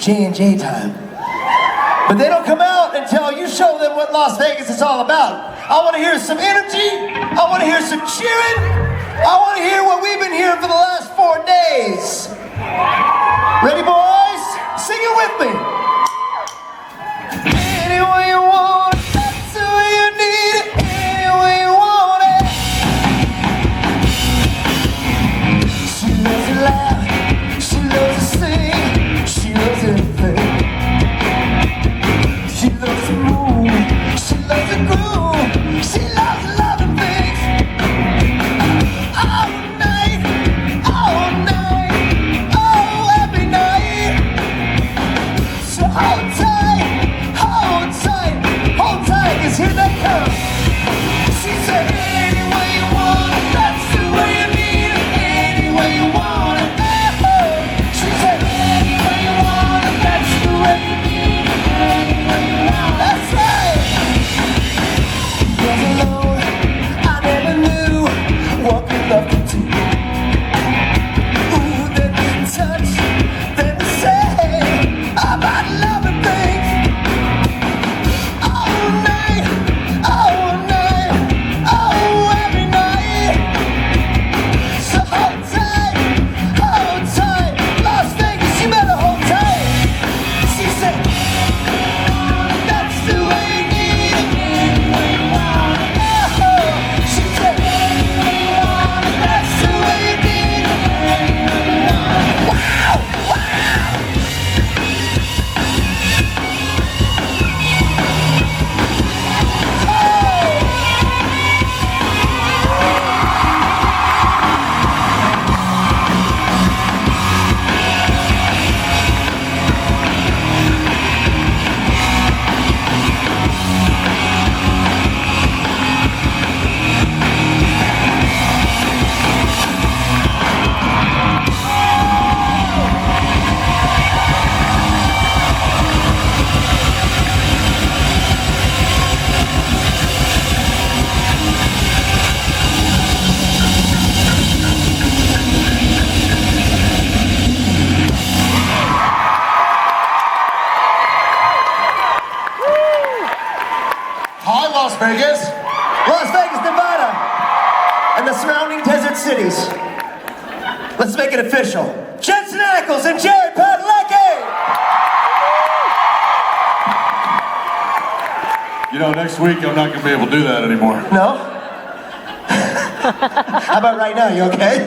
J&J time. But they don't come out until you show them what Las Vegas is all about. I want to hear some energy. I want to hear some cheering. I want to hear what we've been hearing for the last 4 days. Ready, boys? Sing it with me. Any way you want it, that's the way you need it. Any way you want it. She loves to laugh. She loves to sing. She loves everything. She loves to move. She loves to groove. She loves loving things. All night, oh, every night. So hold tight, 'cause here they come. She said, any way you want it, that's the way you need it. Any way you want it, she said, any way you want it, that's the way you need it. Any way you want it. That's right. Was alone, I never knew what could love could do. Ooh, then we touch, then we say about loving things. All night, oh, every night. So hold tight, Las Vegas, you better hold tight. She said, that's the way you need it. She said, that's the way you need it. Wow, wow. Hi, Las Vegas. Las Vegas, Nevada, and the surrounding desert cities. Let's make it official. Jensen Ackles and Jared Padalecki! You know, next week I'm not going to be able to do that anymore. No? How about right now? You okay?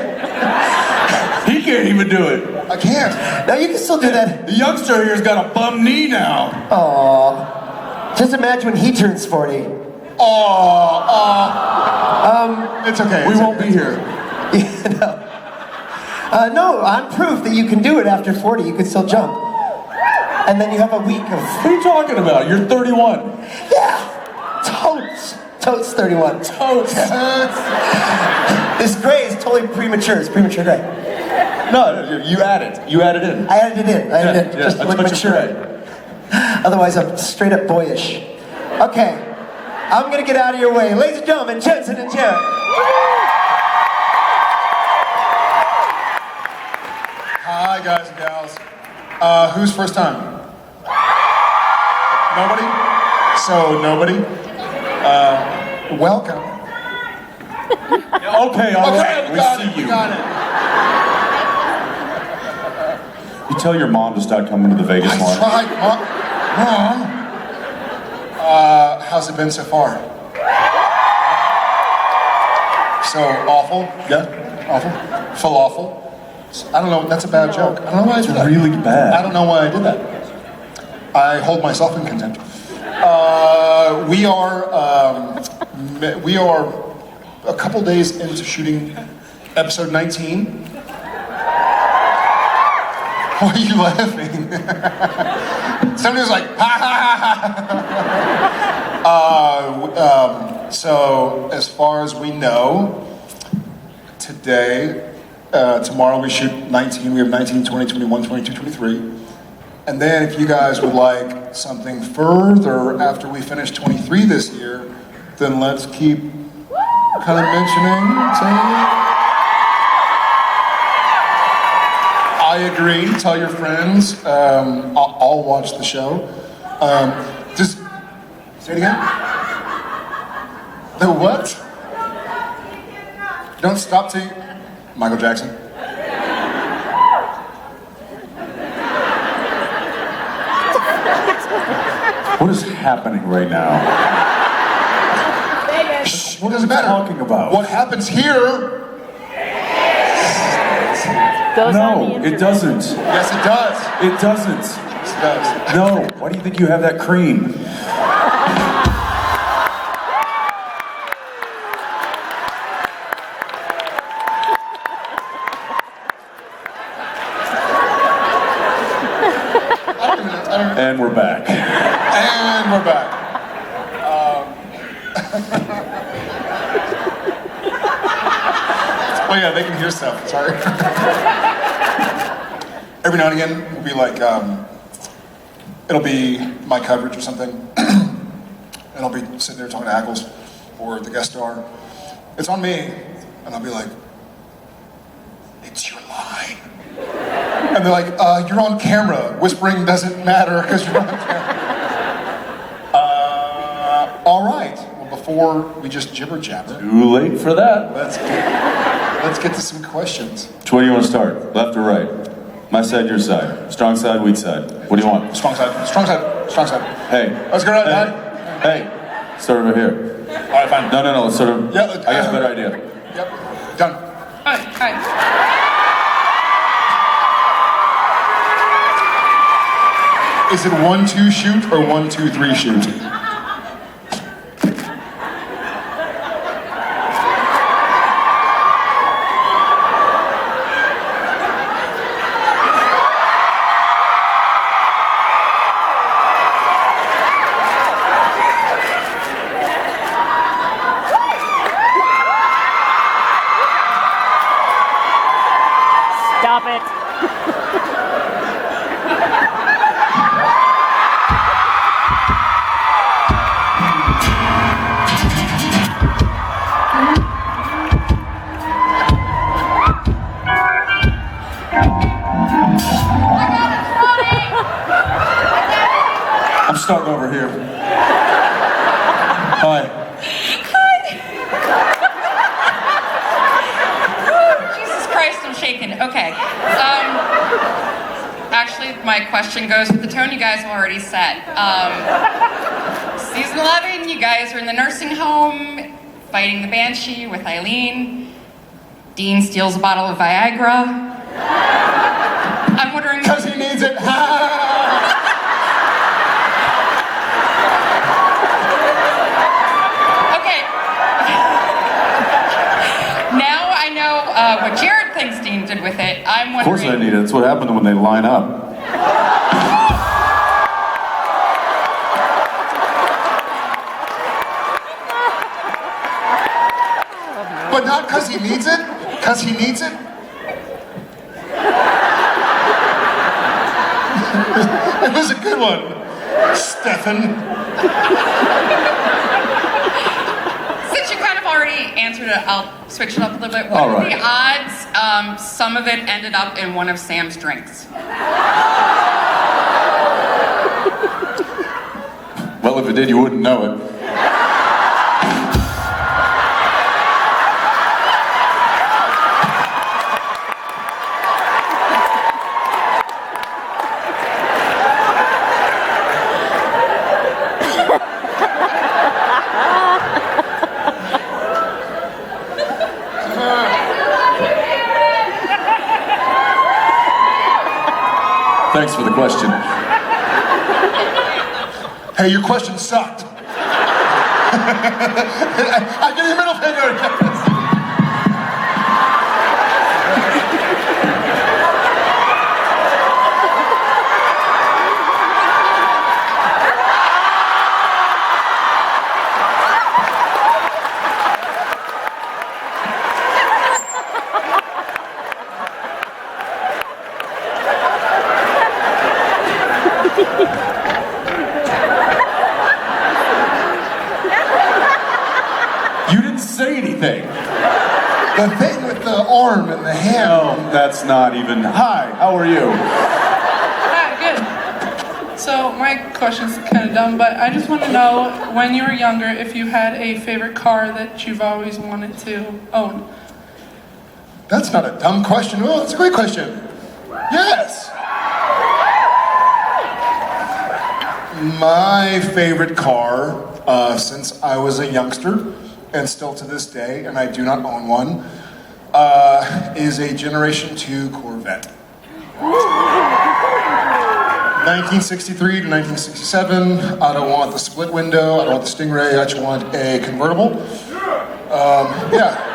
He can't even do it. I can't. No, you can still do that. The youngster here's got a bum knee now. Aww. Just imagine when he turns 40. It's okay. We won't be here. No, I'm proof that you can do it after 40. You can still jump. And then you have a week of... What are you talking about? You're 31. Yeah! Totes 31. Totes. This gray is totally premature. It's premature gray. No, you add it. You add it in. I added it in. Just to that's look what mature. you're right. Otherwise, I'm straight up boyish. Okay, I'm gonna get out of your way. Ladies and gentlemen, Jensen and Jared. Hi, guys and gals. Who's first time? Nobody? So, nobody? Welcome. Okay, all right. We see you. Got it. You tell your mom to start coming to the Vegas I one. tried, Mom. How's it been so far? So awful? Yeah? Awful? Falafel? I don't know, that's a bad joke. I don't know why I did that. Really bad. I don't know why I did that. I hold myself in contempt. We are a couple days into shooting episode 19. Why are you laughing? Somebody was like, ha ha ha ha. So as far as we know, today, tomorrow we shoot 19. We have 19, 20, 21, 22, 23. And then if you guys would like something further after we finish 23 this year, then let's keep kind of mentioning, saying, I I agree. Tell your friends. I'll watch the show. Just say it again. The what? Don't stop till Michael Jackson. What is happening right now? What does it matter? Talking about? What happens here? Goes on the No, internet. it doesn't. Yes, it does. It doesn't. Yes, it does. No. Why do you think you have that cream? And we're back. And we're back. Oh yeah, they can hear stuff. Sorry. Every now and again, we'll be like, it'll be my coverage or something, and I'll be sitting there talking to Ackles or the guest star. It's on me, and I'll be like, "It's your line," and they're like, "You're on camera. Whispering doesn't matter because you're on camera." All right. Well, before we just jibber jabber, Too late for that. let's get to some questions. Which way do you want to start? Left or right? My side, your side. Strong side, weak side. What do you want? Strong side. Strong side. Strong side. Hey. Let's go right Hey. now. Hey. Start over here. All right, fine. No. Let's sort of. Yeah, I got a better idea. Yep. Done. Alright. Is it 1-2 shoot or 1-2-3 shoot? Stop it. I'm starting over here. Hi. Jesus Christ, I'm shaking. Okay. Actually, my question goes with the tone you guys have already set. Season 11, you guys are in the nursing home, fighting the Banshee with Eileen. Dean steals a bottle of Viagra. I'm wondering... Because he needs it. Okay. Now I know what Jared thinks Dean did with it. I'm Of course wondering... I need it. That's what happened when they line up. But not because he needs it. Because he needs it. It was a good one, Stefan. Since you kind of already answered it, I'll switch it up a little bit. What All are right. the odds some of it ended up in one of Sam's drinks? Well, if it did, you wouldn't know it. Thanks for the question. Hey, your question sucked. I give you a middle finger. You didn't say anything. The thing with the arm and the hand. No, that's not even. Hi, how are you? Hi, good. So my question's kind of dumb, but I just want to know, when you were younger, if you had a favorite car that you've always wanted to own. That's not a dumb question. Oh, that's a great question. Yes. My favorite car, since I was a youngster, and still to this day, and I do not own one, is a Generation 2 Corvette. 1963 to 1967. I don't want the split window. I don't want the Stingray. I just want a convertible. Yeah.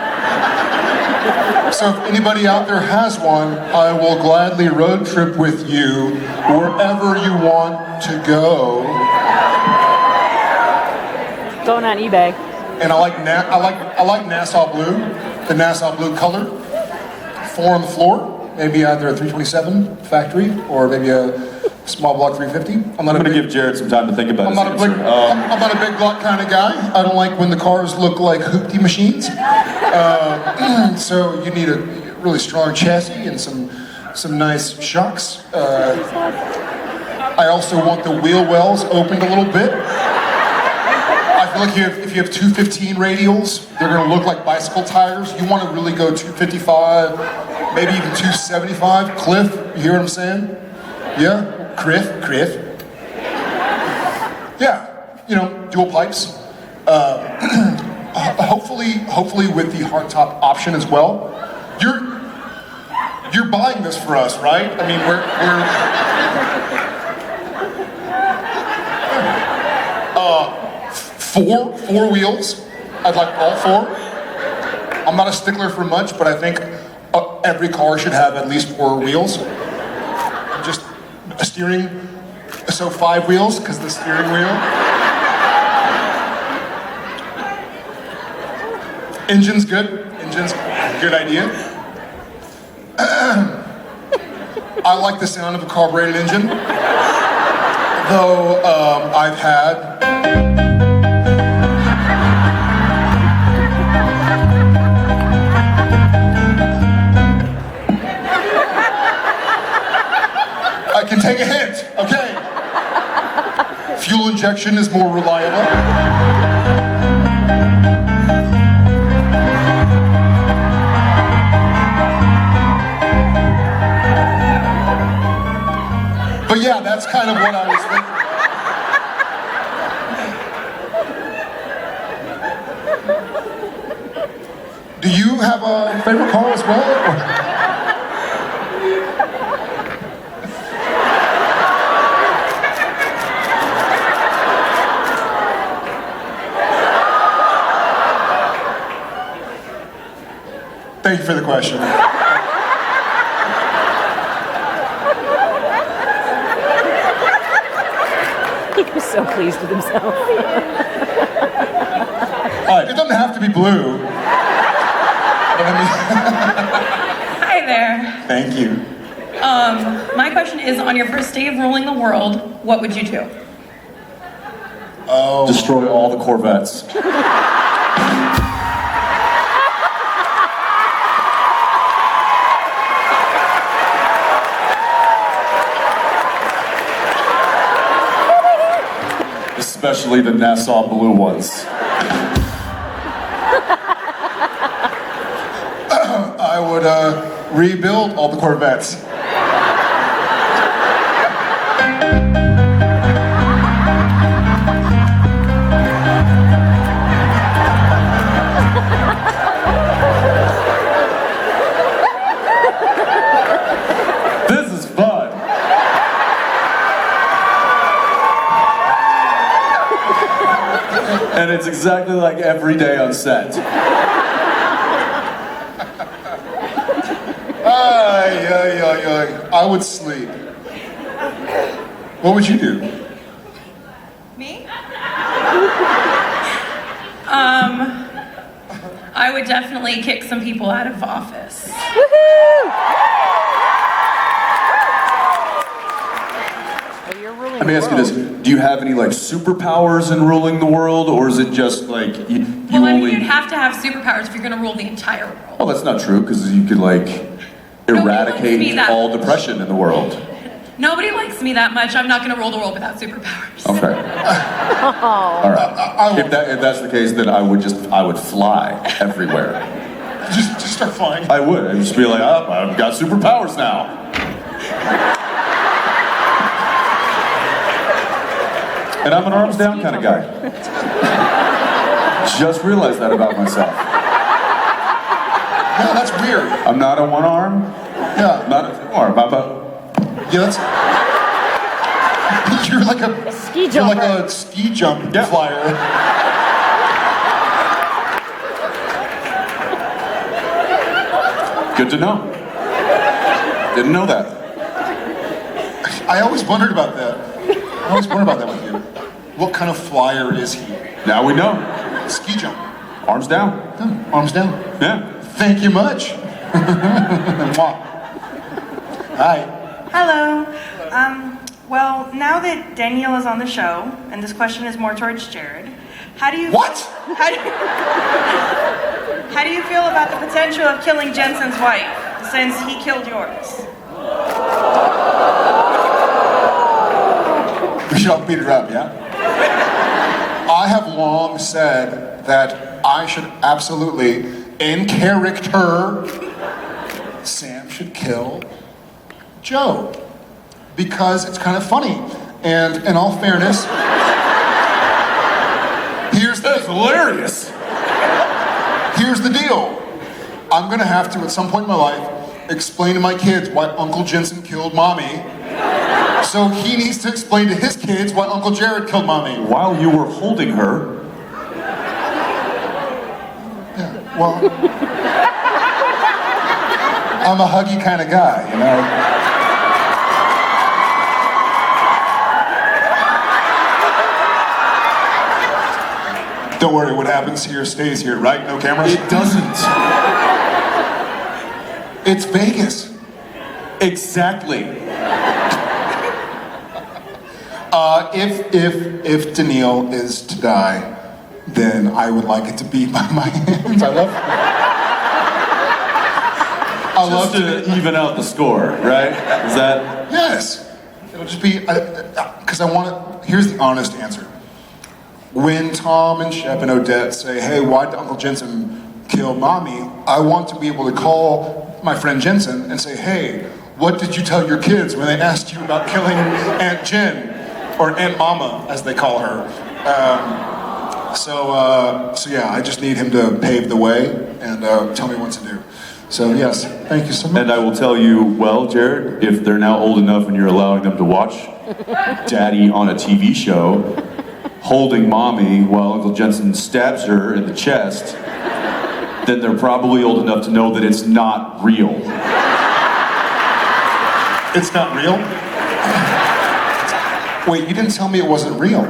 So if anybody out there has one, I will gladly road trip with you wherever you want to go. Going on eBay. And I like Nassau blue, the Nassau blue color. 4 on the floor, maybe either a 327 factory or maybe a small block 350. I'm going to give Jared some time to think about I'm this not, answer. I'm not a big block kind of guy. I don't like when the cars look like hoopty machines. So you need a really strong chassis and some nice shocks. I also want the wheel wells opened a little bit. I feel like if you have 215 radials, they're going to look like bicycle tires. You want to really go 255, maybe even 275. Cliff, you hear what I'm saying? Yeah? Criff. Yeah, dual pipes. Hopefully with the hardtop option as well. You're buying this for us, right? I mean, we're 4 wheels. I'd like all 4. I'm not a stickler for much, but I think every car should have at least 4 wheels. Just a steering, so 5 wheels, because the steering wheel. Engine's good. Engine's a good idea. I like the sound of a carbureted engine, though I've had. I can take a hint, okay? Fuel injection is more reliable. But yeah, that's kind of what I was thinking. Do you have a favorite car as well? Thank you for the question. He was so pleased with himself. It doesn't have to be blue. But I Hi there. mean, thank you. My question is, on your first day of ruling the world, what would you do? Destroy all the Corvettes. Especially the Nassau blue ones. I would rebuild all the Corvettes. This is fun. And it's exactly like every day on set. I would sleep. What would you do? Me? I would definitely kick some people out of office. Well, you're ruling Let me the ask you world. this: do you have any like superpowers in ruling the world, or is it just like you Well, I mean, only? you'd have to have superpowers if you're going to rule the entire world. Oh, that's not true because you could like likes me eradicate that all much. depression in the world. Nobody likes me that much. I'm not going to rule the world without superpowers. Okay. All right. If that's the case, then I would fly everywhere. Just start flying. I would. I'd just be like, oh, I've got superpowers now. And I'm an arms down kind of guy. Just realized that about myself. Yeah, that's weird. I'm not a one arm, Yeah, not a two arm. yeah, that's. You're like a ski You're jumper. like a ski jump Yeah. flyer. Good to know. Didn't know that. I always wondered about that. I always wondered about that with you. What kind of flyer is he? Now we know. Ski jump. Arms down. Arms down. Yeah. Thank you much. Mwah. Hi. Hello. Well, now that Danielle is on the show, and this question is more towards Jared, how do you What? How do you feel about the potential of killing Jensen's wife, since he killed yours? We should all beat her up, yeah? I have long said that I should absolutely, in character, Sam should kill Joe. Because it's kind of funny. And in all fairness, That's hilarious. here's the deal. I'm gonna have to, at some point in my life, explain to my kids why Uncle Jensen killed Mommy. So he needs to explain to his kids why Uncle Jared killed Mommy. While you were holding her, Yeah, well, I'm a huggy kind of guy, you know? Don't worry, what happens here stays here, right? No cameras? it doesn't. It's Vegas. Exactly. If Danielle is to die, then I would like it to be by my hands. I love Just to even out the score, right? Is that? Yes. It'll just be, because I want to, here's the honest answer. When Tom and Shep and Odette say, hey, why did Uncle Jensen kill Mommy? I want to be able to call my friend Jensen and say, hey, what did you tell your kids when they asked you about killing Aunt Jen? Or Aunt Mama, as they call her. So yeah, I just need him to pave the way and tell me what to do. So yes, thank you so much. And I will tell you, well, Jared, if they're now old enough and you're allowing them to watch Daddy on a TV show, holding Mommy while Uncle Jensen stabs her in the chest, then they're probably old enough to know that it's not real. It's not real? Wait, you didn't tell me it wasn't real.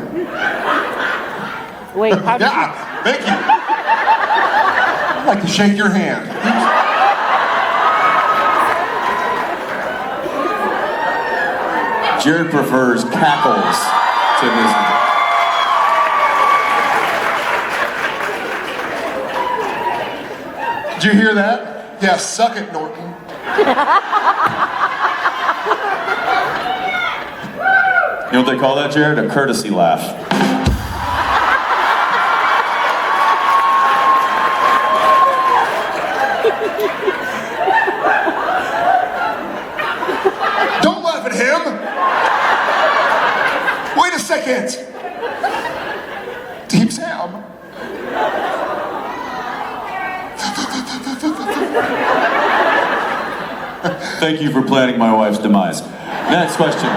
Wait, how did you... Yeah, thank you. I'd like to shake your hand. Jared prefers cackles to his. Did you hear that? Yeah, suck it, Norton. You know what they call that, Jared? A courtesy laugh. Don't laugh at him! Wait a second! Team Sam. Thank you for planning my wife's demise. Next question.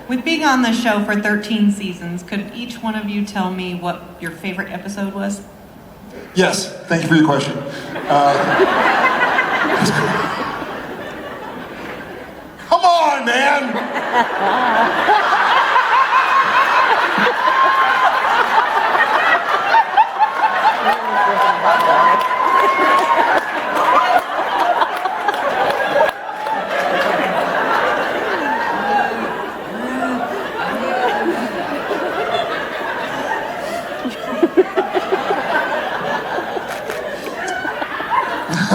With being on the show for 13 seasons, could each one of you tell me what your favorite episode was? Yes, thank you for your question. Come on, man!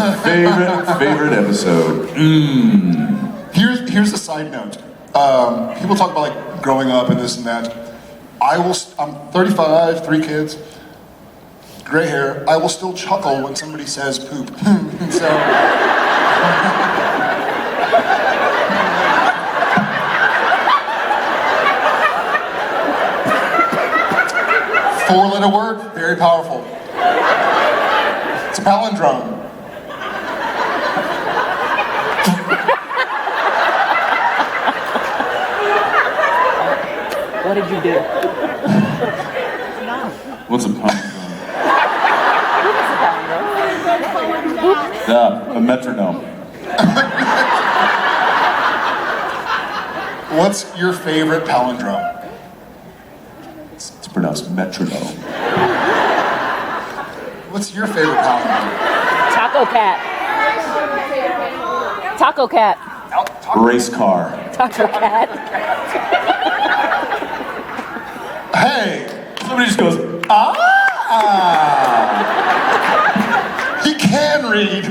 Favorite episode. Here's a side note. People talk about like growing up and this and that. I'm 35, 3 kids, gray hair. I will still chuckle when somebody says poop. So. Four-letter word, very powerful. It's a palindrome. What did you do? What's a palindrome? What's a palindrome? A metronome. What's your favorite palindrome? It's pronounced metronome. What's your favorite palindrome? Taco cat. Taco cat. Race car. Taco cat. Hey! Somebody just goes, He can read!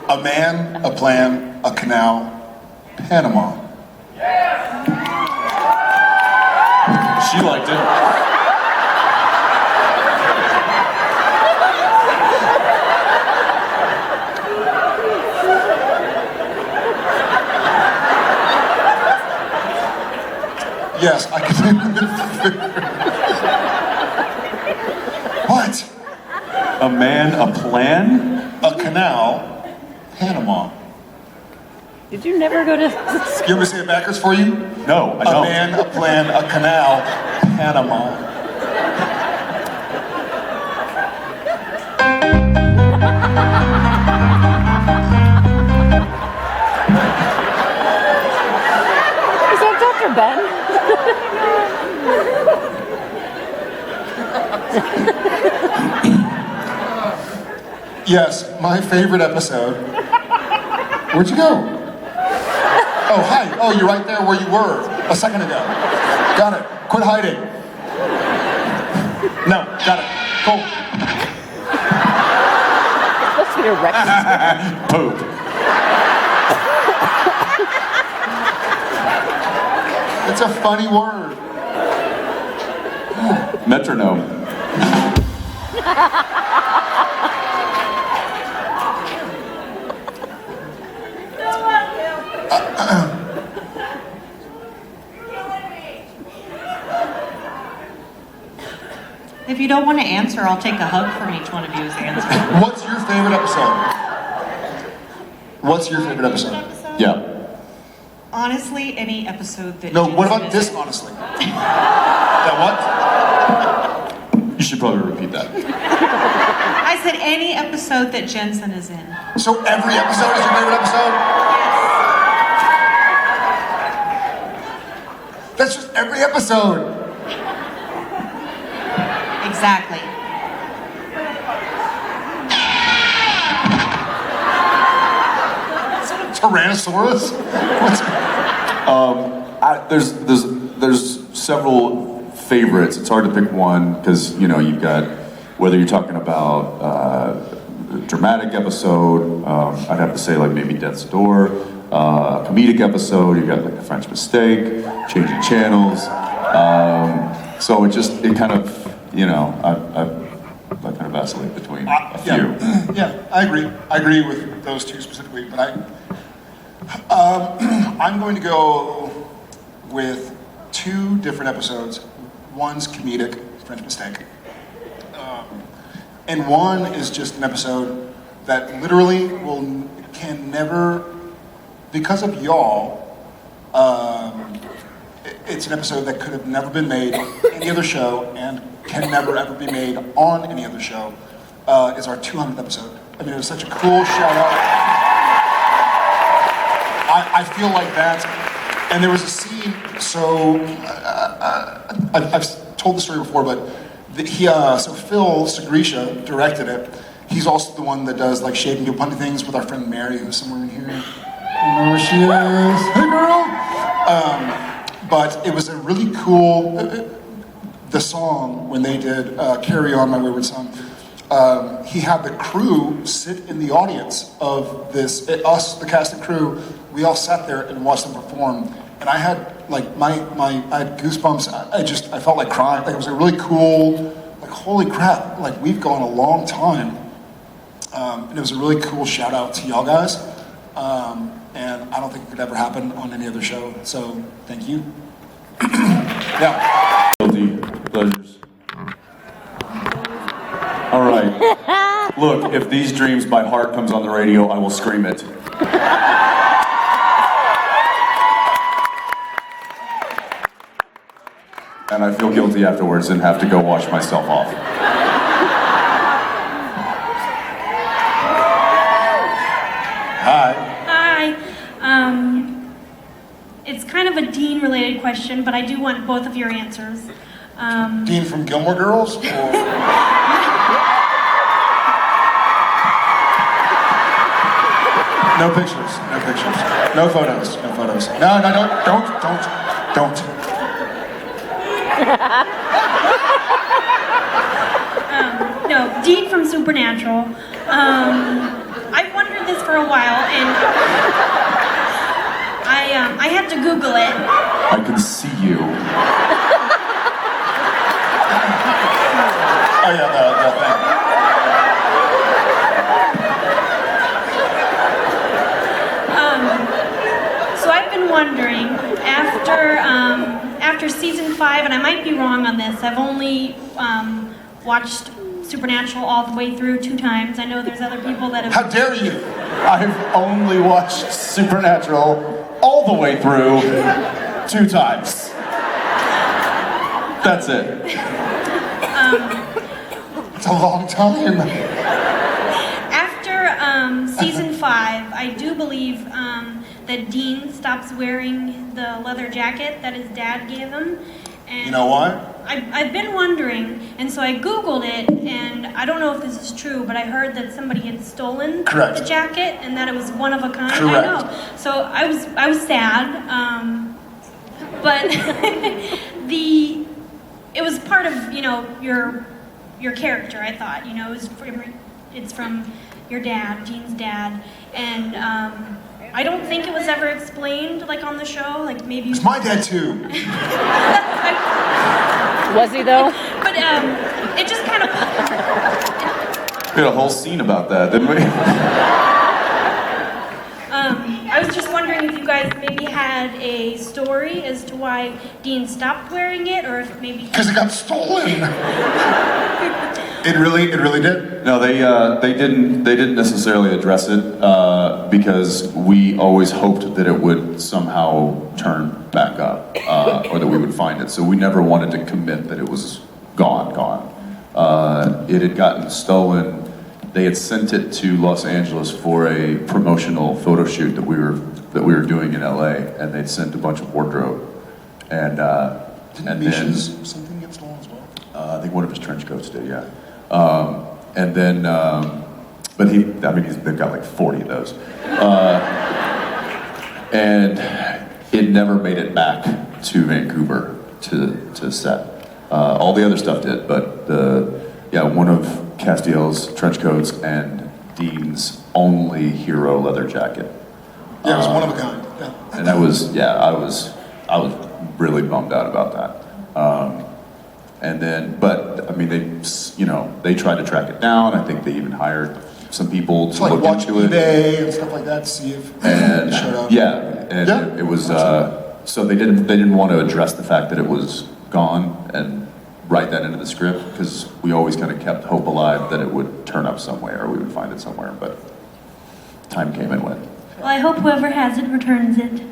A man, a plan, a canal, Panama. she liked it. Yes, I can. What? A man, a plan? A canal, Panama. Did you never go to? You want me to say it backwards for you? No, I A don't. man, a plan, a canal, Panama. Is that Dr. Ben? Yes, my favorite episode. Where'd you go? Oh, hi. Oh, you're right there where you were a second ago. Got it. Quit hiding. No, got it. Cool. It's supposed to be a record. Poop. It's a funny word. Metronome. If you don't want to answer, I'll take a hug from each one of you as answer. What's your favorite episode? What's your favorite episode? Yeah. Honestly, any episode that. No, what Jason about is this, in. honestly? That what? You should probably repeat that. I said any episode that Jensen is in. So every episode is your favorite episode? That's just every episode. Exactly. Tyrannosaurus? What's... There's several favorites. It's hard to pick one because you've got whether you're talking about a dramatic episode. I'd have to say like maybe Death's Door. A comedic episode. You've got like The French Mistake, Changing Channels. So it kind of I kind of vacillate between a few. Yeah, I agree. I agree with those two specifically, but I'm going to go with 2 different episodes. One's comedic, French Mistake, and one is just an episode that literally can never, because of y'all. It's an episode that could have never been made on any other show and can never ever be made on any other show. Is our 200th episode. I mean, it was such a cool shout out. I feel like that. And there was a scene, so I've told the story before, but so Phil Segresha directed it. He's also the one that does like Shaving Good Punty Things with our friend Mary, who's somewhere in here. I don't know where she is. Hey, girl. But it was a really cool, the song when they did Carry On My Wayward Son, he had the crew sit in the audience of this, us, the cast and crew, we all sat there and watched them perform. And I had like I had goosebumps. I felt like crying. Like it was a really cool, like holy crap, like we've gone a long time. And it was a really cool shout out to y'all guys. And I don't think it could ever happen on any other show. So thank you. Yeah. Guilty pleasures. All right. Look, if These Dreams by Heart comes on the radio, I will scream it. And I feel guilty afterwards and have to go wash myself off. Hi. Hi. It's kind of a Dean-related question, but I do want both of your answers. Dean from Gilmore Girls? Or... No pictures. No pictures. No photos. No photos. No, don't. No, Dean from Supernatural. I've wondered this for a while, and I had to Google it. I can see you. Oh yeah, the thing. So I've been wondering, after season 5, and I might be wrong on this, I've only watched Supernatural all the way through 2 times. I know there's other people that have... How dare you? I've only watched Supernatural all the way through 2 times. That's it. It's a long time. After season 5, I do believe that Dean stops wearing the leather jacket that his dad gave him. And You know why? I've been wondering, and so I Googled it, and I don't know if this is true, but I heard that somebody had stolen Correct. the jacket and that it was one of a kind. Correct. I know. So I was sad, but it was part of your character. I thought it's from your dad, Dean's dad, and I don't think it was ever explained like on the show. Like maybe It's my dad too. Was he though? But it just kind of. We had a whole scene about that, didn't we? I was just wondering if you guys maybe had a story as to why Dean stopped wearing it, or if maybe. Because it got stolen. It really did. No, they didn't necessarily address it because we always hoped that it would somehow turn back up or that we would find it. So we never wanted to commit that it was gone. It had gotten stolen. They had sent it to Los Angeles for a promotional photo shoot that we were doing in LA, and they'd sent a bunch of wardrobe, and Misha's something get stolen as well? I think one of his trench coats did, yeah. And then, but they've got like 40 of those. And it never made it back to Vancouver to set. All the other stuff did, but one of Castiel's trench coats and Dean's only hero leather jacket. Yeah, it was one of a kind. Yeah. And that was, I was really bummed out about that. And then, but I mean, they tried to track it down. I think they even hired some people It's to like look watch into it. eBay and stuff like that to see if And it showed up. it was. So they didn't want to address the fact that it was gone and write that into the script because we always kind of kept hope alive that it would turn up somewhere or we would find it somewhere. But time came and went. Well, I hope whoever has it returns it.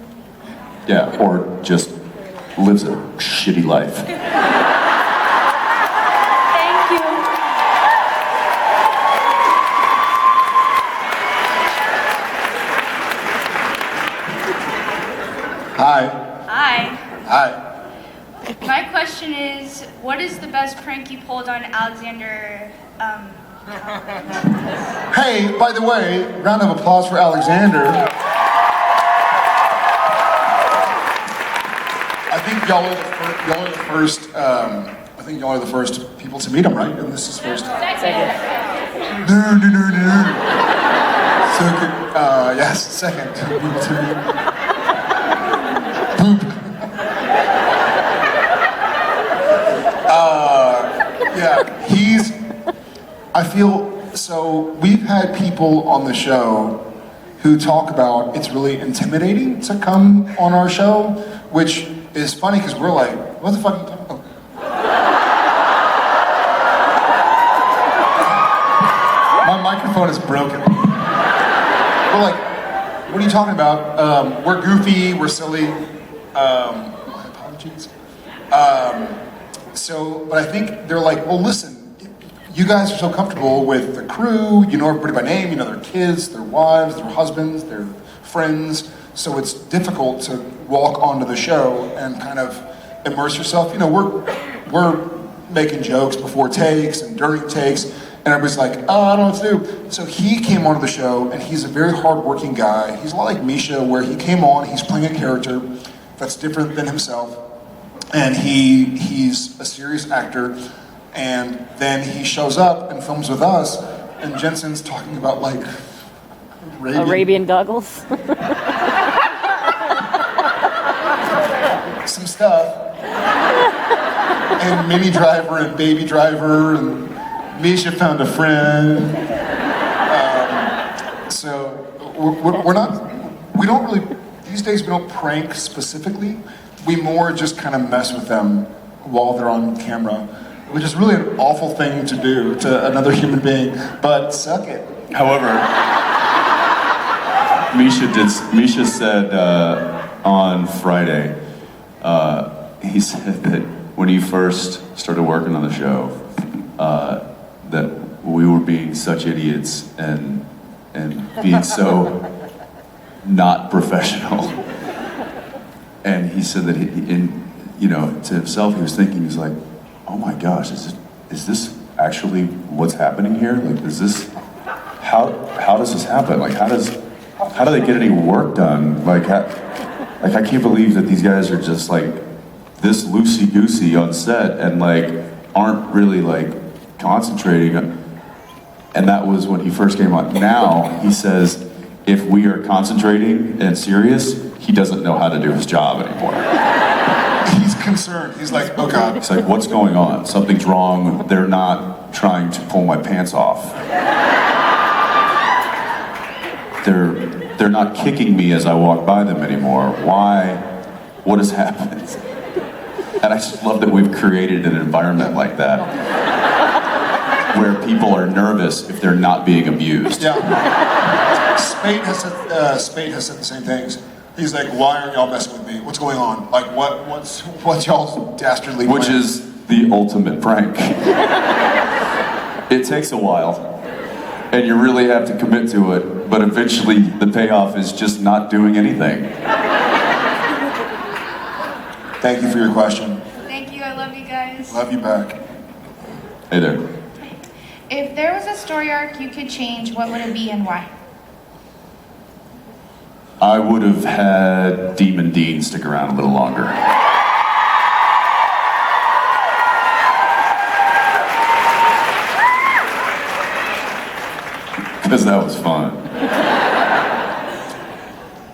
Yeah, or just lives a shitty life. Thank you. Hi. Hi. Hi. My question is, what is the best prank you pulled on Alexander? Hey, by the way, round of applause for Alexander. I think y'all are the first. I think y'all are the first people to meet him, right? And this is first. Second. No. Second, yes, second. Poop. Yeah, I feel, so we've had people on the show who talk about it's really intimidating to come on our show, which is funny because we're like, what the fuck are you talking about? My microphone is broken. We're like, what are you talking about? We're goofy, we're silly. My apologies. But I think they're like, well, listen, you guys are so comfortable with the crew, you know everybody by name, you know their kids, their wives, their husbands, their friends, so it's difficult to walk onto the show and kind of immerse yourself. You know, we're making jokes before takes and during takes, and everybody's like, oh, I don't know what to do. So he came onto the show, and he's a very hardworking guy. He's a lot like Misha, where he came on, he's playing a character that's different than himself, and he's a serious actor. And then he shows up and films with us, and Jensen's talking about like Arabian goggles. some stuff, and Mini Driver and Baby Driver, and Misha found a friend. We don't really, these days we don't prank specifically, we more just kind of mess with them while they're on camera. Which is really an awful thing to do to another human being, but suck it. However, Misha said on Friday, he said that when he first started working on the show, that we were being such idiots and being so not professional. And he said that to himself, he was thinking, he's like, oh my gosh, is this actually what's happening here? Like, how does this happen? Like, how do they get any work done? Like I can't believe that these guys are just like this loosey-goosey on set and like aren't really like concentrating. And that was when he first came on. Now he says, if we are concentrating and serious, he doesn't know how to do his job anymore. He's concerned. He's like, oh God. He's like, what's going on? Something's wrong. They're not trying to pull my pants off. They're not kicking me as I walk by them anymore. Why? What has happened? And I just love that we've created an environment like that where people are nervous if they're not being abused. Yeah. Spade has said the same things. He's like, why aren't y'all messing with me? What's going on? Like, what's y'all's dastardly plan? Which is the ultimate prank. It takes a while, and you really have to commit to it, but eventually the payoff is just not doing anything. Thank you for your question. Thank you, I love you guys. Love you back. Hey there. If there was a story arc you could change, what would it be and why? I would have had Demon Dean stick around a little longer. Because that was fun.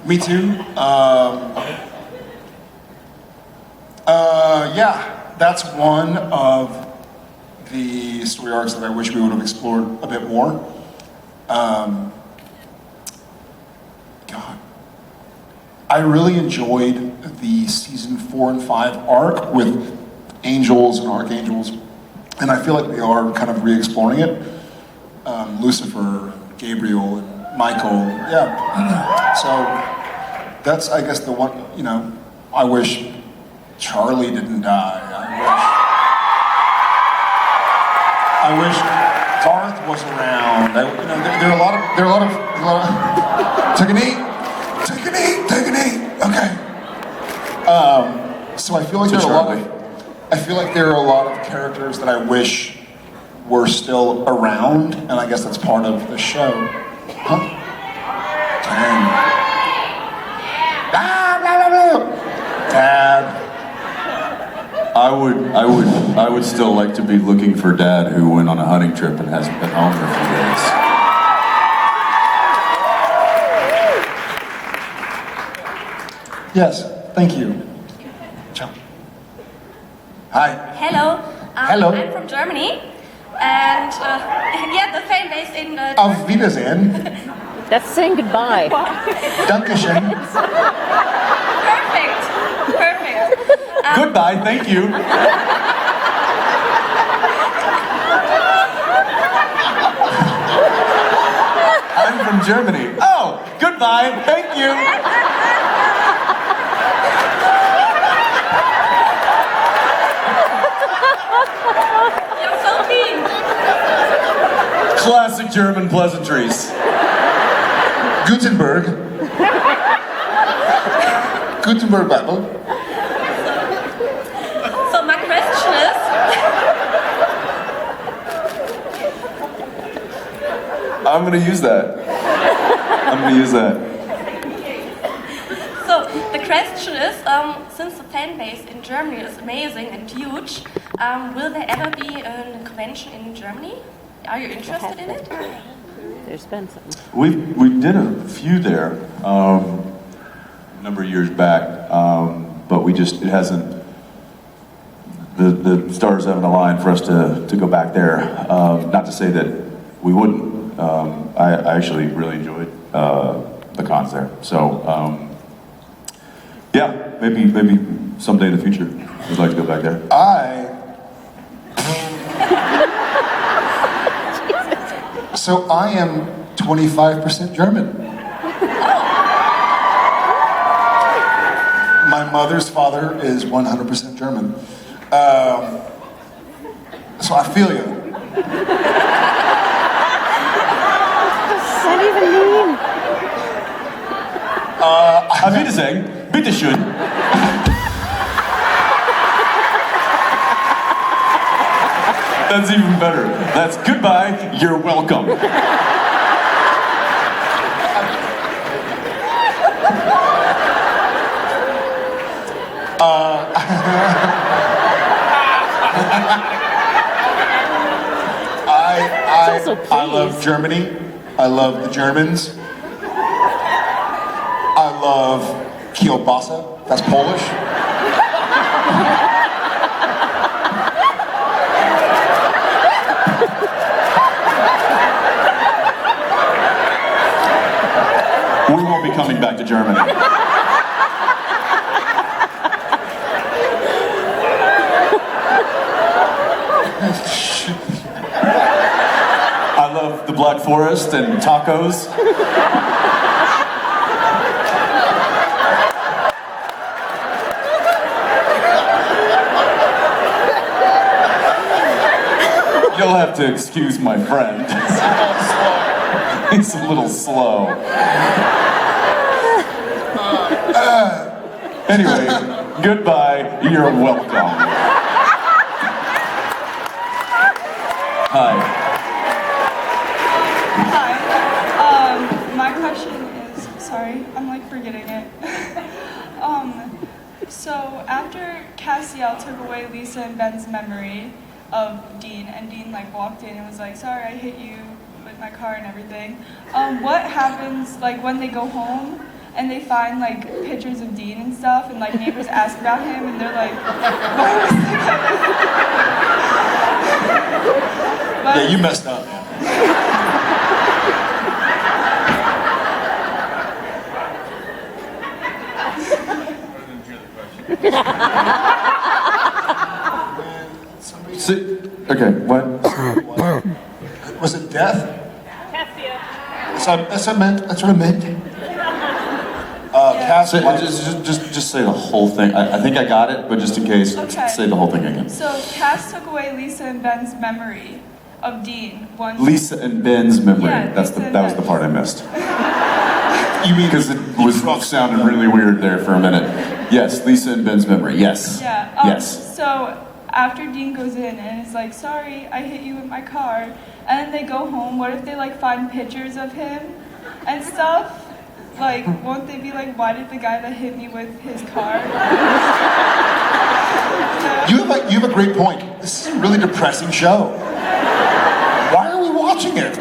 Me too. Yeah, that's one of the story arcs that I wish we would have explored a bit more. God. I really enjoyed the season 4 and 5 arc with angels and archangels, and I feel like they are kind of re-exploring it. Lucifer, Gabriel, and Michael, yeah. So that's, I guess, the one, I wish Charlie didn't die. I wish Darth was around. There are a lot of take a knee. Okay. So I feel like there are a lot of characters that I wish were still around, and I guess that's part of the show. Huh? Dang. Ah, blah, blah, blah. Dad. I would still like to be looking for Dad who went on a hunting trip and hasn't been home for a few days. Yes, thank you. Ciao. Hi. Hello. Hello. I'm from Germany, and yeah, the fan base in. Auf Wiedersehen. That's saying goodbye. Dankeschön. Perfect. Goodbye, thank you. I'm from Germany. Oh, goodbye, thank you. You're so mean. Classic German pleasantries. Gutenberg. Gutenberg Bible. So my question is, I'm gonna use that. so the question is, since the fan base in Germany is amazing and huge, will there ever be a convention in Germany? Are you interested in it? There's been some. We did a few there a number of years back, but it hasn't. The stars haven't aligned for us to go back there. Not to say that we wouldn't. I actually really enjoyed the cons there. So yeah, maybe someday in the future we'd like to go back there. So I am 25% German. My mother's father is 100% German. So I feel you. What does that even mean? Auf Wiedersehen, bitteschön. That's even better. That's goodbye, you're welcome. I love Germany. I love the Germans. I love kielbasa. That's Polish. We won't be coming back to Germany. I love the Black Forest and tacos. You'll have to excuse my friend. He's a little slow. Anyway, goodbye, you're welcome. Hi. Hi. My question is, sorry, I'm like forgetting it. So after Cassiel took away Lisa and Ben's memory of Dean, and Dean like walked in and was like, sorry, I hit you with my car and everything. What happens like when they go home and they find like pictures of Dean and stuff, and like neighbors ask about him and they're like, why was the guy? Yeah, you messed up. Okay, what? Was it death? That's what I meant. Just say the whole thing. I think I got it, but just in case, Okay. say the whole thing again. So Cass took away Lisa and Ben's memory of Dean once. Lisa and Ben's memory. Yeah, that was the part I missed. You mean because it was sounded really weird there for a minute. Yes, Lisa and Ben's memory. Yes. Yeah. Yes. So after Dean goes in and is like, sorry, I hit you with my car, and then they go home, what if they like find pictures of him and stuff? Like, won't they be like, why did the guy that hit me with his car? You have a great point. This is a really depressing show. Why are we watching it?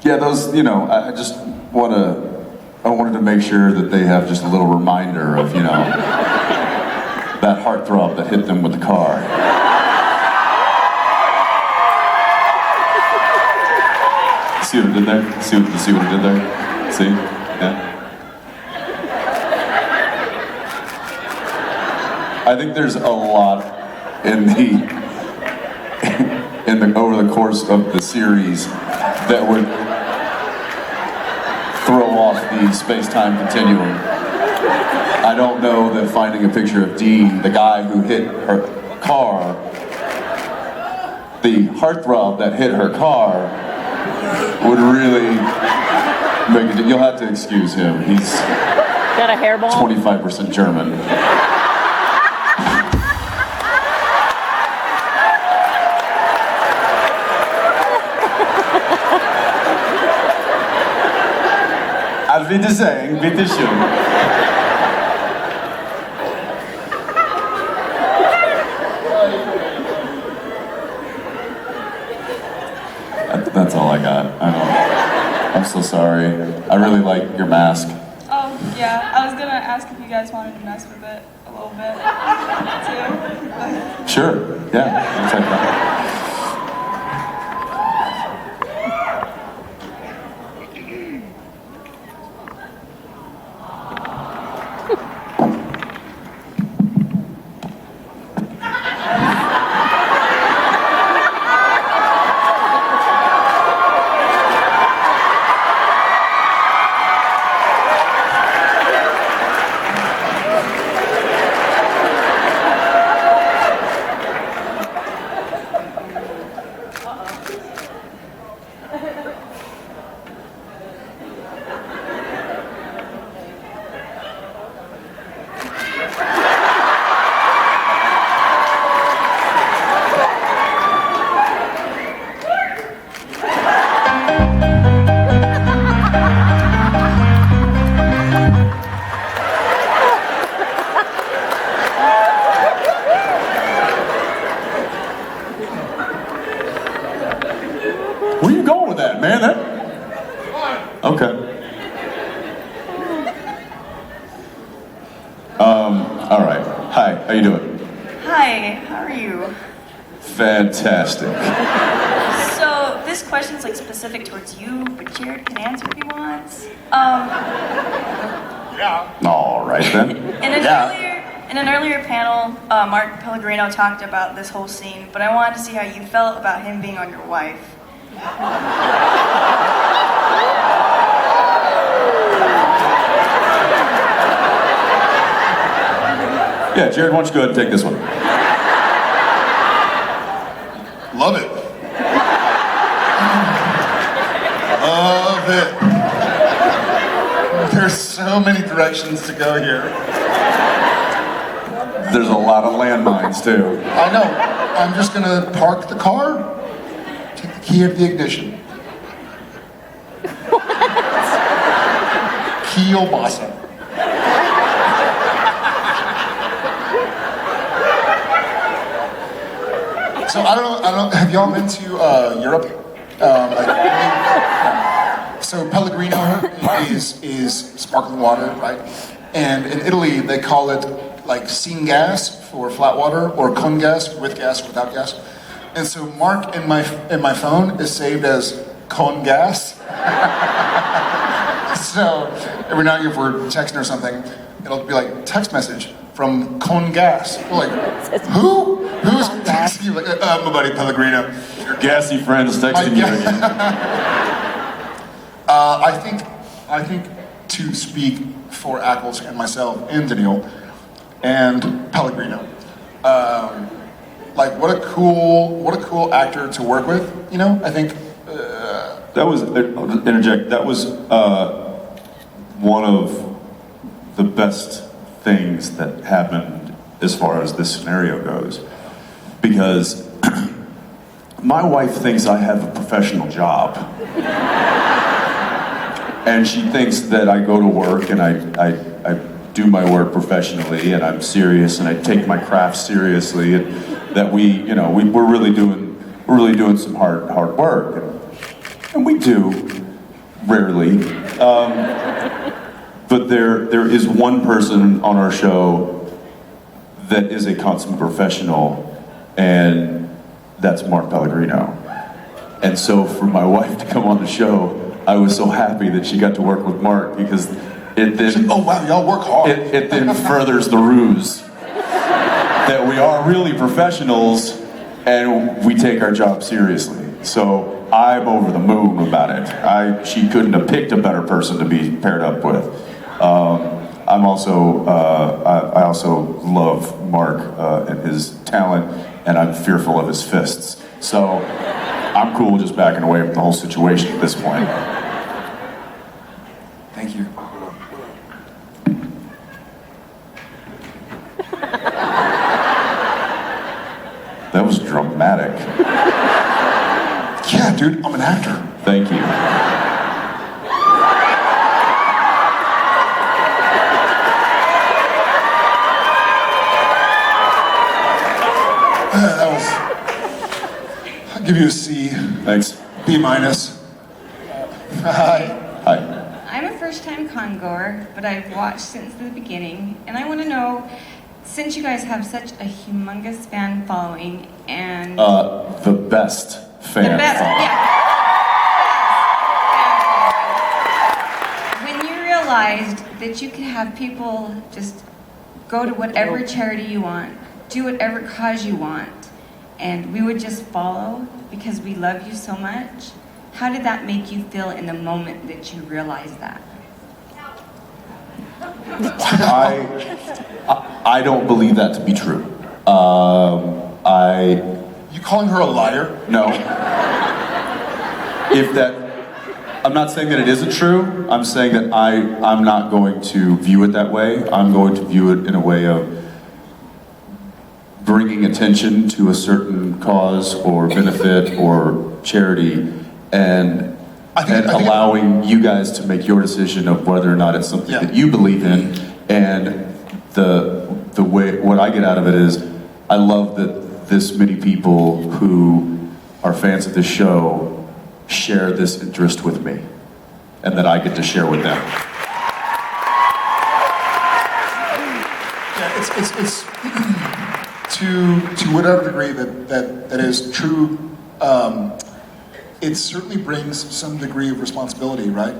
Yeah, those, you know, I wanted to make sure that they have just a little reminder of, you know, that heartthrob that hit them with the car. See what I did there? See what I did there? See? Yeah. I think there's a lot in over the course of the series that would throw off the space-time continuum. I don't know that finding a picture of Dean, the guy who hit her car, the heartthrob that hit her car, would really make it. You'll have to excuse him. He's got a hairball. 25% German. Auf Wiedersehen, bitteschön. That's all I got. I'm so sorry. I really like your mask. Oh, yeah. I was gonna ask if you guys wanted to mess with it a little bit, too. Sure. Yeah. I'll check that. Where are you going with that, man? Okay. All right. Hi, how you doing? Hi, how are you? Fantastic. So this question's like specific towards you, but Jared can answer if he wants. Yeah. All right then. In an earlier panel, Mark Pellegrino talked about this whole scene, but I wanted to see how you felt about him being on your wife. Yeah, Jared, why don't you go ahead and take this one? Love it. Love it. There's so many directions to go here. There's a lot of landmines too. I know. I'm just gonna park the car, take the key out of the ignition. Kielbasa. So I don't know. Have y'all been to Europe? So Pellegrino is sparkling water, right? And in Italy they call it like sin gas for flat water, or con gas with gas without gas. And so Mark in my phone is saved as con gas. So every now and again if we're texting or something, it'll be like text message from con gas. We're like, who? Who's texting you? Like, my buddy Pellegrino. Your gassy friend's texting you again. I think to speak for Ackles and myself and Daniel and Pellegrino, like what a cool actor to work with. You know, I think that was interject. That was one of the best things that happened as far as this scenario goes, because my wife thinks I have a professional job. And she thinks that I go to work and I do my work professionally, and I'm serious, and I take my craft seriously, and that we're really doing some hard work, and we do rarely. But there is one person on our show that is a consummate professional, and that's Mark Pellegrino. And so for my wife to come on the show, I was so happy that she got to work with Mark, because it then... Oh wow, y'all work hard. It then furthers the ruse that we are really professionals and we take our job seriously. So I'm over the moon about it. She couldn't have picked a better person to be paired up with. I also love Mark and his talent, and I'm fearful of his fists. So I'm cool just backing away from the whole situation at this point. Thank you. That was dramatic. Yeah, dude, I'm an actor. Thank you. That was... I'll give you a C. Thanks. B minus. Hi. Hi. I'm a first-time con-goer, but I've watched since the beginning, and I want to know, since you guys have such a humongous fan following, and... The best fan. The best, following. yeah. When you realized that you could have people just go to whatever charity you want, do whatever cause you want, and we would just follow because we love you so much, how did that make you feel in the moment that you realized that? I don't believe that to be true. You calling her a liar? No. I'm not saying that it isn't true. I'm saying that I'm not going to view it that way. I'm going to view it in a way of bringing attention to a certain cause or benefit or charity, and allowing you guys to make your decision of whether or not it's something that you believe in. And the way, what I get out of it is, I love that this many people who are fans of this show share this interest with me, and that I get to share with them. Yeah, it's to whatever degree that is true. It certainly brings some degree of responsibility, right?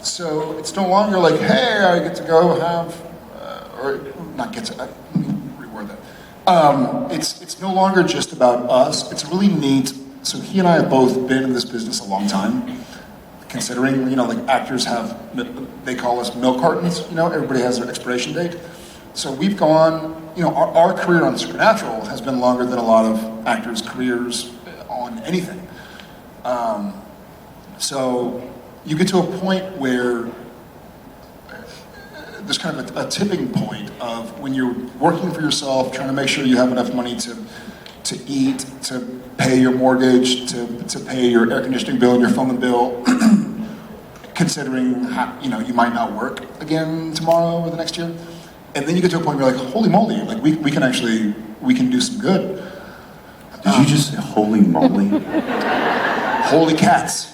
So it's no longer like, hey, I get to go have, or not get to. Let me reword that. It's no longer just about us. It's really neat. So he and I have both been in this business a long time. Considering, like actors have, they call us milk cartons. Everybody has their expiration date. So we've gone. Our career on Supernatural has been longer than a lot of actors' careers on anything. So you get to a point where there's kind of a tipping point of when you're working for yourself, trying to make sure you have enough money to eat, to pay your mortgage, to pay your air conditioning bill and your phone bill, considering you might not work again tomorrow or the next year. And then you get to a point where you're like, holy moly, like we can do some good. Did you just say holy moly? Holy cats.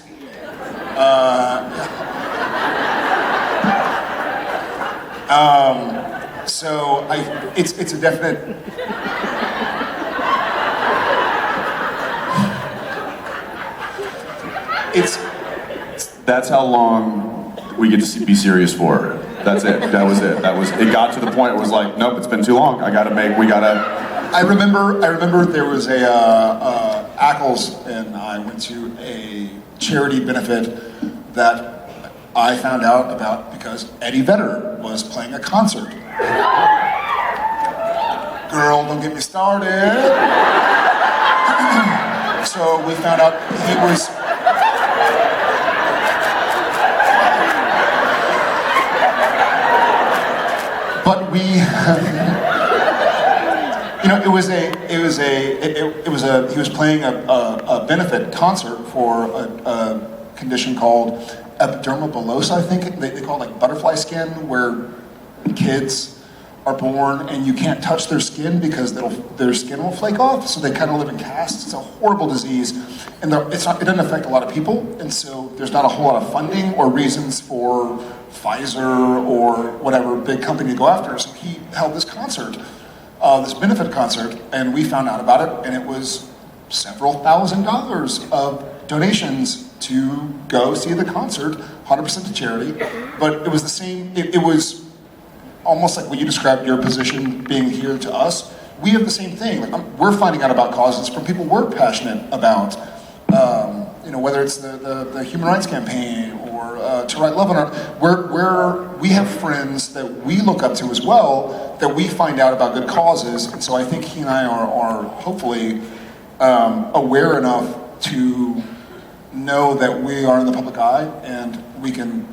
So it's a definite. That's how long we get to be serious for. That's it. That was it. It got to the point. It was like, nope, it's been too long. I remember there was Ackles and I went to a charity benefit that I found out about because Eddie Vedder was playing a concert. Girl, don't get me started. So we found out he was. But he was playing a benefit concert for a condition called epidermal bullosa, I think they call it, like butterfly skin, where kids are born and you can't touch their skin because their skin will flake off, so they kind of live in casts. It's a horrible disease, and it doesn't affect a lot of people, and so there's not a whole lot of funding or reasons for Pfizer or whatever big company to go after. So he held this concert, this benefit concert, and we found out about it, and it was several $1,000s of donations to go see the concert, 100% to charity. But it was the same, it was almost like what you described your position being here to us. We have the same thing. Like, we're finding out about causes from people we're passionate about. Whether it's the Human Rights Campaign or To Write Love on Our, we have friends that we look up to as well, that we find out about good causes. And so I think he and I are hopefully aware enough to know that we are in the public eye, and we can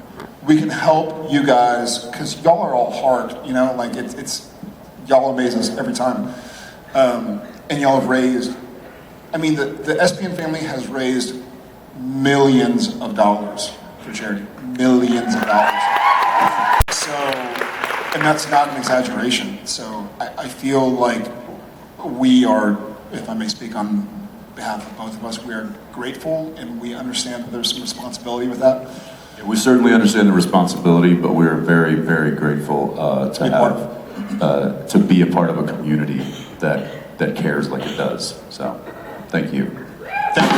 help you guys, because y'all are all hard, like it's y'all amaze us every time. And y'all have raised, the SPN family has raised millions of dollars for charity. Millions of dollars. So, and that's not an exaggeration. So I feel like we are, if I may speak on behalf of both of us, we are grateful, and we understand that there's some responsibility with that. Yeah, we certainly understand the responsibility, but we are very, very grateful to be a part of a community that cares like it does. So, thank you. Thank you.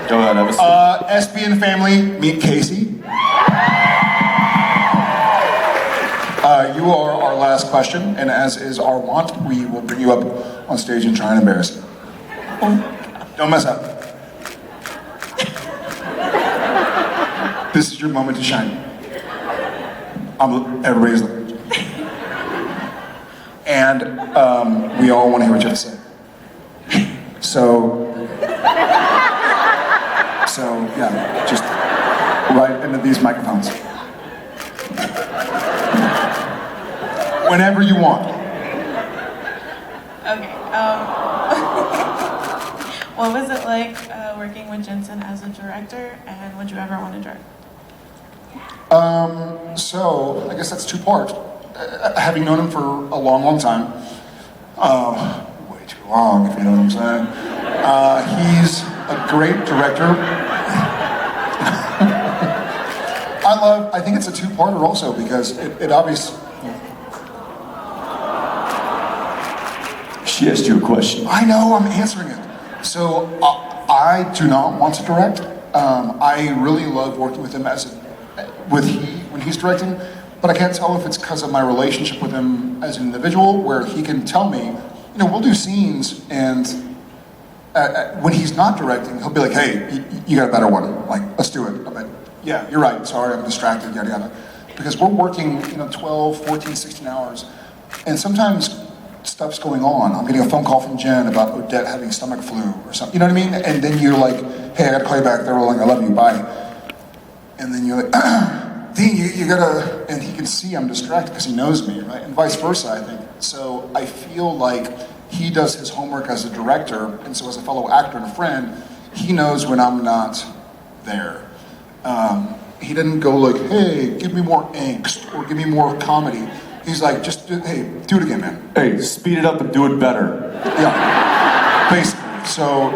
Go ahead, have a seat. SPN family, meet Casey. You are our last question, and as is our wont, we will bring you up on stage and try and embarrass you. Don't mess up. This is your moment to shine. Everybody's looking. And we all want to hear what you have to say. So yeah, just right into these microphones. Whenever you want. Okay. What was it like working with Jensen as a director, and would you ever want to direct? So I guess that's two parts. Having known him for a long, long time, way too long, if you know what I'm saying. He's a great director. I think it's a two-parter also, because it obviously. She asked you a question. I know, I'm answering it. So I do not want to direct. I really love working with him when he's directing, but I can't tell if it's because of my relationship with him as an individual, where he can tell me, we'll do scenes, and when he's not directing, he'll be like, hey, you got a better one, like, let's do it. I'm like, yeah, you're right, sorry, I'm distracted, yada yada. Because we're working 12, 14, 16 hours, and sometimes stuff's going on. I'm getting a phone call from Jen about Odette having stomach flu or something, you know what I mean? And then you're like, hey, I gotta call you back, they're rolling, I love you, bye. And then you're like, Dean, you gotta, and he can see I'm distracted because he knows me, right? And vice versa, I think. So I feel like he does his homework as a director, and so as a fellow actor and a friend, he knows when I'm not there. He didn't go like, hey, give me more angst, or give me more comedy. He's like, hey, do it again, man. Hey, speed it up and do it better. Yeah, basically. So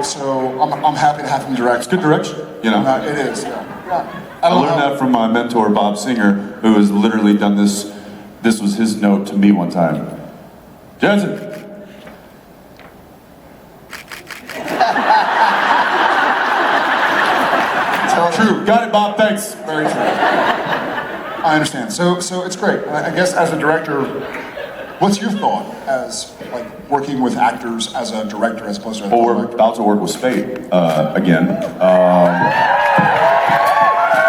I'm happy to have him direct. It's good direction, It is, yeah. I learned that from my mentor, Bob Singer, who has literally done this. This was his note to me one time. Jensen. Got it, Bob. Thanks. Very true. I understand. So it's great. I guess as a director, what's your thought as like working with actors as a director as opposed to a Well, we're about to work with Spade again,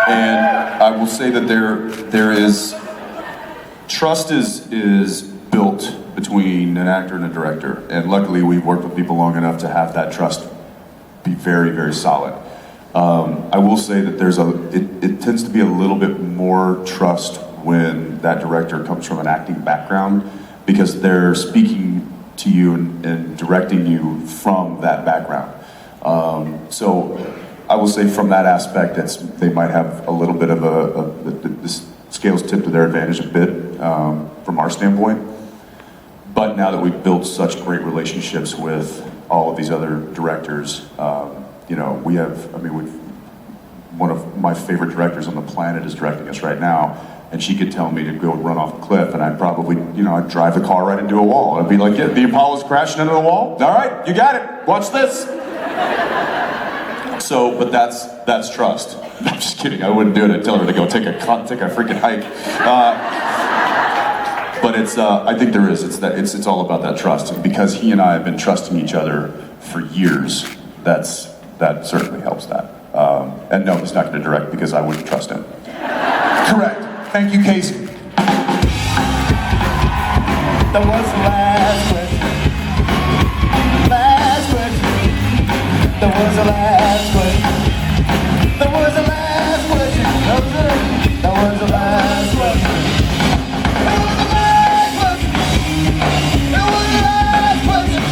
and I will say that there is trust is built between an actor and a director, and luckily we've worked with people long enough to have that trust be very, very solid. I will say that it tends to be a little bit more trust when that director comes from an acting background, because they're speaking to you and directing you from that background. So I will say from that aspect, they might have a little bit of the scales tipped to their advantage a bit from our standpoint. But now that we've built such great relationships with all of these other directors, one of my favorite directors on the planet is directing us right now, and she could tell me to go run off a cliff, and I'd probably, I'd drive the car right into a wall. I'd be like, yeah, the Apollo's crashing into the wall? All right, you got it, watch this. But that's trust. I'm just kidding, I wouldn't do it. I'd tell her to go take a freaking hike. But I think there is, it's all about that trust. And because he and I have been trusting each other for years, that certainly helps that. And no, he's not going to direct because I wouldn't trust him. Correct. Thank you, Casey. That was the last question. Last question. That was the last question. That was the last question. That was the last question. That was the last question. That was the last question.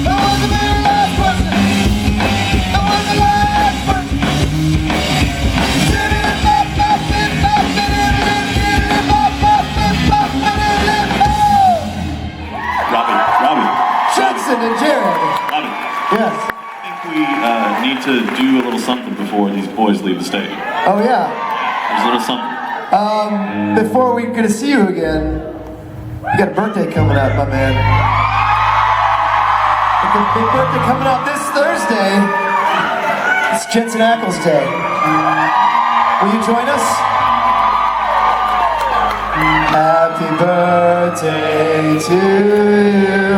That was the very last question. That was the last question. Robbie. Jensen and Jared. Robbie. Yes. I think we need to do a little something before these boys leave the stage. Oh yeah. There's a little something. Before we're gonna see you again, you got a birthday coming up, my man. You got a big birthday coming up this Thursday. It's Jensen Ackles Day. Will you join us? Happy birthday to you.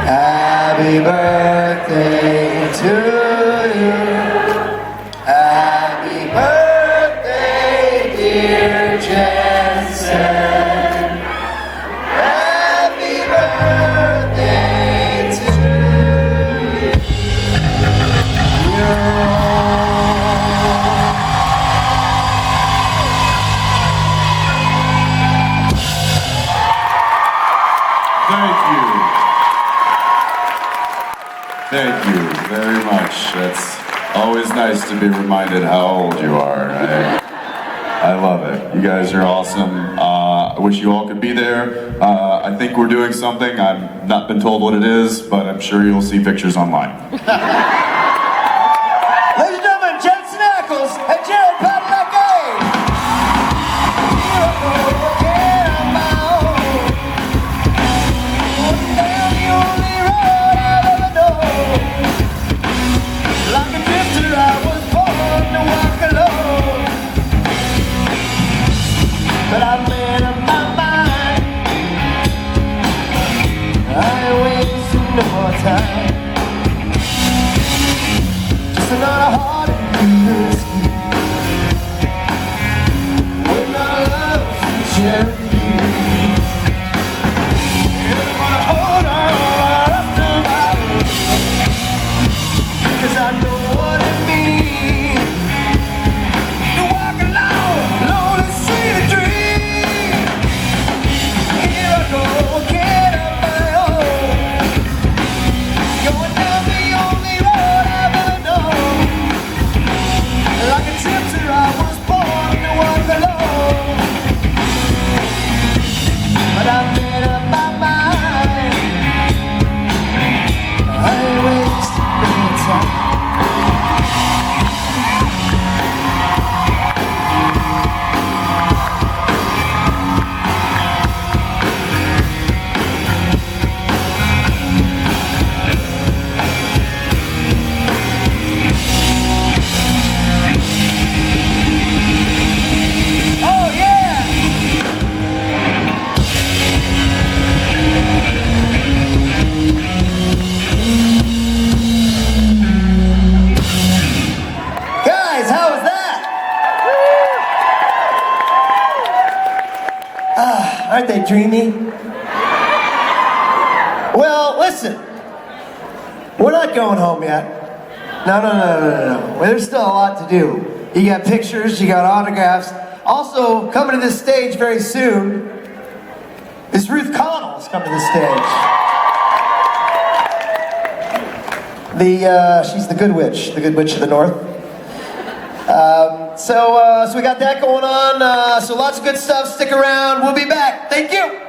Happy birthday to you. Happy birthday, dear Jensen. Happy birthday to you. Thank you very much. That's always nice to be reminded how old you are. I love it. You guys are awesome. I wish you all could be there. I think we're doing something. I've not been told what it is, but I'm sure you'll see pictures online. Ladies and gentlemen, Jensen Ackles and Jared Padalecki. Like a drifter, I was born to walk alone. But I made up my mind. I ain't wasting no more time. Just another heart in this with my love to share with you. And I wanna hold on to my love, 'cause I know what it means to walk alone and see the dream. Here I go again on my own. Aren't they dreamy? Well, listen. We're not going home yet. No. Well, there's still a lot to do. You got pictures, you got autographs. Also, coming to this stage very soon is Ruth Connell's coming to the stage. She's the good witch of the north. So we got that going on. So lots of good stuff. Stick around. We'll be back. Thank you.